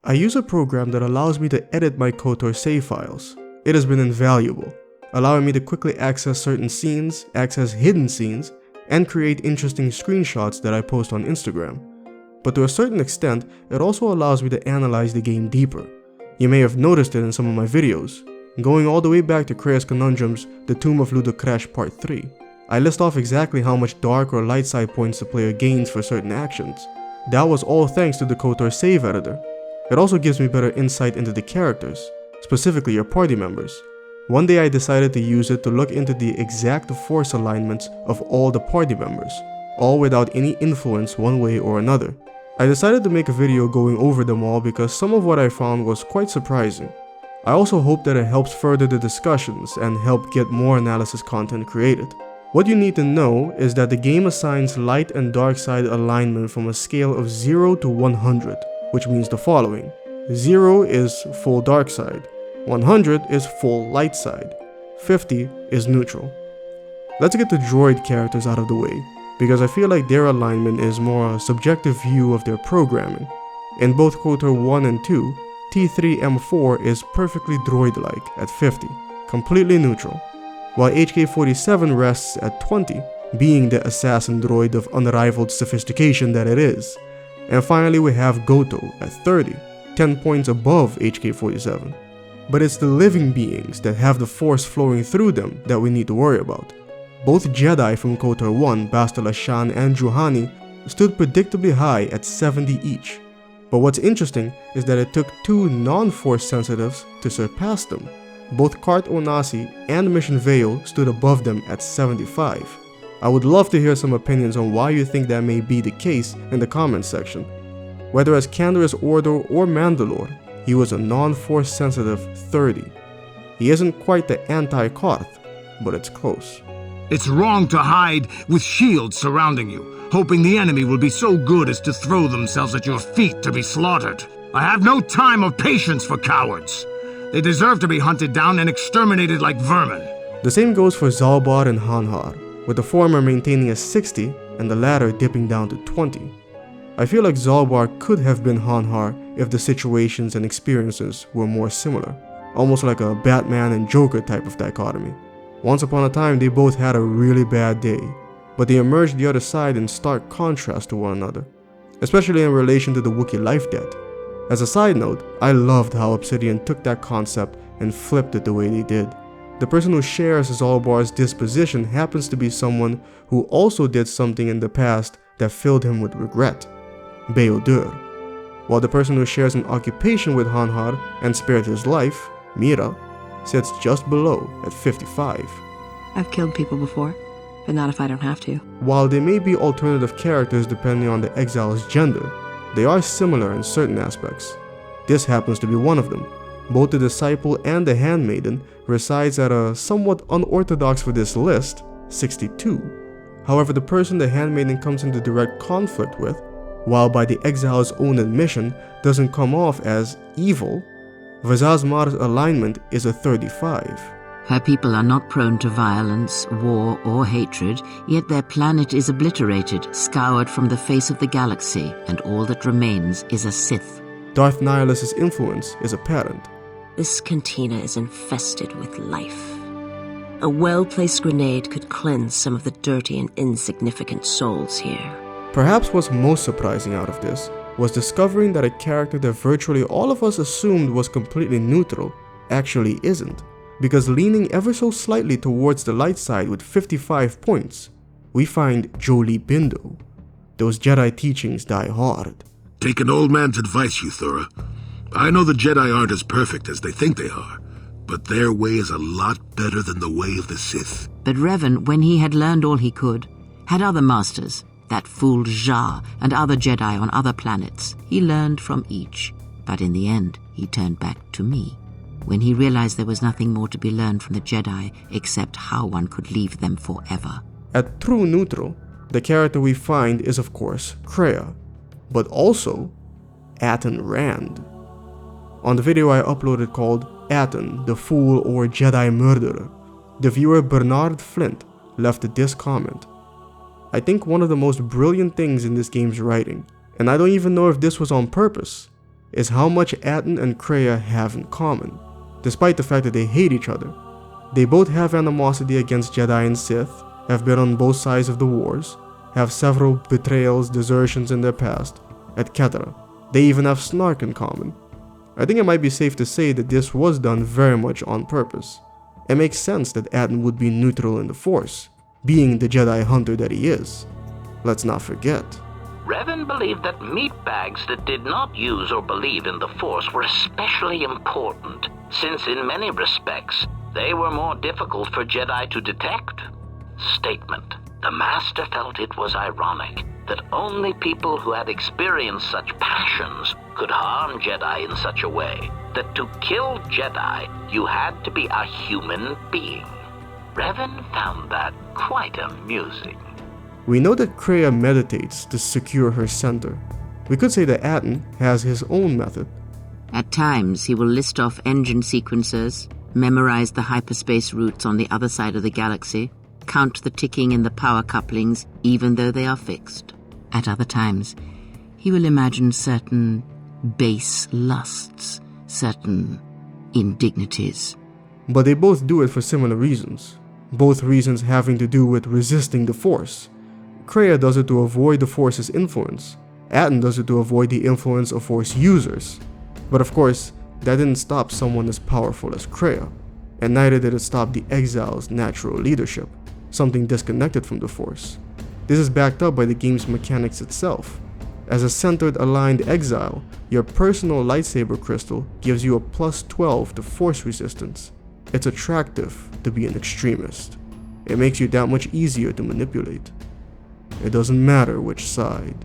I use a program that allows me to edit my KoTOR save files. It has been invaluable, allowing me to quickly access certain scenes, access hidden scenes, and create interesting screenshots that I post on Instagram. But to a certain extent, it also allows me to analyze the game deeper. You may have noticed it in some of my videos. Going all the way back to Krea's Conundrums, The Tomb of Ludo Crash Part 3, I list off exactly how much dark or light side points the player gains for certain actions. That was all thanks to the KoTOR save editor. It also gives me better insight into the characters, specifically your party members. One day I decided to use it to look into the exact force alignments of all the party members, all without any influence one way or another. I decided to make a video going over them all because some of what I found was quite surprising. I also hope that it helps further the discussions and help get more analysis content created. What you need to know is that the game assigns light and dark side alignment from a scale of 0 to 100, which means the following. 0 is full dark side, 100 is full light side, 50 is neutral. Let's get the droid characters out of the way, because I feel like their alignment is more a subjective view of their programming. In both KoTOR 1 and 2, T3M4 is perfectly droid-like at 50, completely neutral, while HK47 rests at 20, being the assassin droid of unrivaled sophistication that it is. And finally we have Goto at 30, 10 points above HK47. But it's the living beings that have the force flowing through them that we need to worry about. Both Jedi from KoTOR 1, Bastila Shan and Juhani, stood predictably high at 70 each. But what's interesting is that it took two non-force sensitives to surpass them. Both Kart Onasi and Mission Vale stood above them at 75. I would love to hear some opinions on why you think that may be the case in the comments section. Whether as Canderous Ordo or Mandalore, he was a non-force sensitive 30. He isn't quite the anti-Koth, but it's close. It's wrong to hide with shields surrounding you, hoping the enemy will be so good as to throw themselves at your feet to be slaughtered. I have no time or patience for cowards. They deserve to be hunted down and exterminated like vermin. The same goes for Zalbar and Hanhar, with the former maintaining a 60 and the latter dipping down to 20. I feel like Zalbar could have been Hanhar if the situations and experiences were more similar, almost like a Batman and Joker type of dichotomy. Once upon a time they both had a really bad day, but they emerged the other side in stark contrast to one another, especially in relation to the Wookiee life debt. As a side note, I loved how Obsidian took that concept and flipped it the way they did. The person who shares Zalbar's disposition happens to be someone who also did something in the past that filled him with regret, Bao-Dur, while the person who shares an occupation with Hanhar and spared his life, Mira, sits just below at 55. I've killed people before, but not if I don't have to. While they may be alternative characters depending on the exile's gender, they are similar in certain aspects. This happens to be one of them. Both the disciple and the handmaiden resides at a somewhat unorthodox for this list, 62. However, the person the handmaiden comes into direct conflict with, while by the exile's own admission doesn't come off as evil, Vazazmar's alignment is a 35. Her people are not prone to violence, war, or hatred, yet their planet is obliterated, scoured from the face of the galaxy, and all that remains is a Sith. Darth Nihilus's influence is apparent. This cantina is infested with life. A well-placed grenade could cleanse some of the dirty and insignificant souls here. Perhaps what's most surprising out of this was discovering that a character that virtually all of us assumed was completely neutral actually isn't. Because leaning ever so slightly towards the light side with 55 points, we find Jolee Bindo. Those Jedi teachings die hard. Take an old man's advice, Euthura. I know the Jedi aren't as perfect as they think they are, but their way is a lot better than the way of the Sith. But Revan, when he had learned all he could, had other masters, that fool Jar and other Jedi on other planets. He learned from each, but in the end, he turned back to me. When he realized there was nothing more to be learned from the Jedi except how one could leave them forever. At true neutral, the character we find is of course Krea, but also Atton Rand. On the video I uploaded called Atton, the Fool or Jedi Murderer, the viewer Bernard Flint left this comment. I think one of the most brilliant things in this game's writing, and I don't even know if this was on purpose, is how much Aten and Kreia have in common, despite the fact that they hate each other. They both have animosity against Jedi and Sith, have been on both sides of the wars, have several betrayals, desertions in their past, etc. They even have snark in common. I think it might be safe to say that this was done very much on purpose. It makes sense that Aten would be neutral in the Force, being the Jedi hunter that he is. Let's not forget. Revan believed that meatbags that did not use or believe in the Force were especially important, since in many respects, they were more difficult for Jedi to detect. Statement. The Master felt it was ironic that only people who had experienced such passions could harm Jedi in such a way that to kill Jedi, you had to be a human being. Revan found that quite amusing. We know that Kreia meditates to secure her center. We could say that Aten has his own method. At times, he will list off engine sequencers, memorize the hyperspace routes on the other side of the galaxy, count the ticking in the power couplings even though they are fixed. At other times, he will imagine certain base lusts, certain indignities. But they both do it for similar reasons. Both reasons having to do with resisting the Force. Kreia does it to avoid the Force's influence. Aten does it to avoid the influence of Force users. But of course, that didn't stop someone as powerful as Kreia, and neither did it stop the Exile's natural leadership, something disconnected from the Force. This is backed up by the game's mechanics itself. As a centered, aligned Exile, your personal lightsaber crystal gives you a plus 12 to Force resistance. It's attractive to be an extremist. It makes you that much easier to manipulate. It doesn't matter which side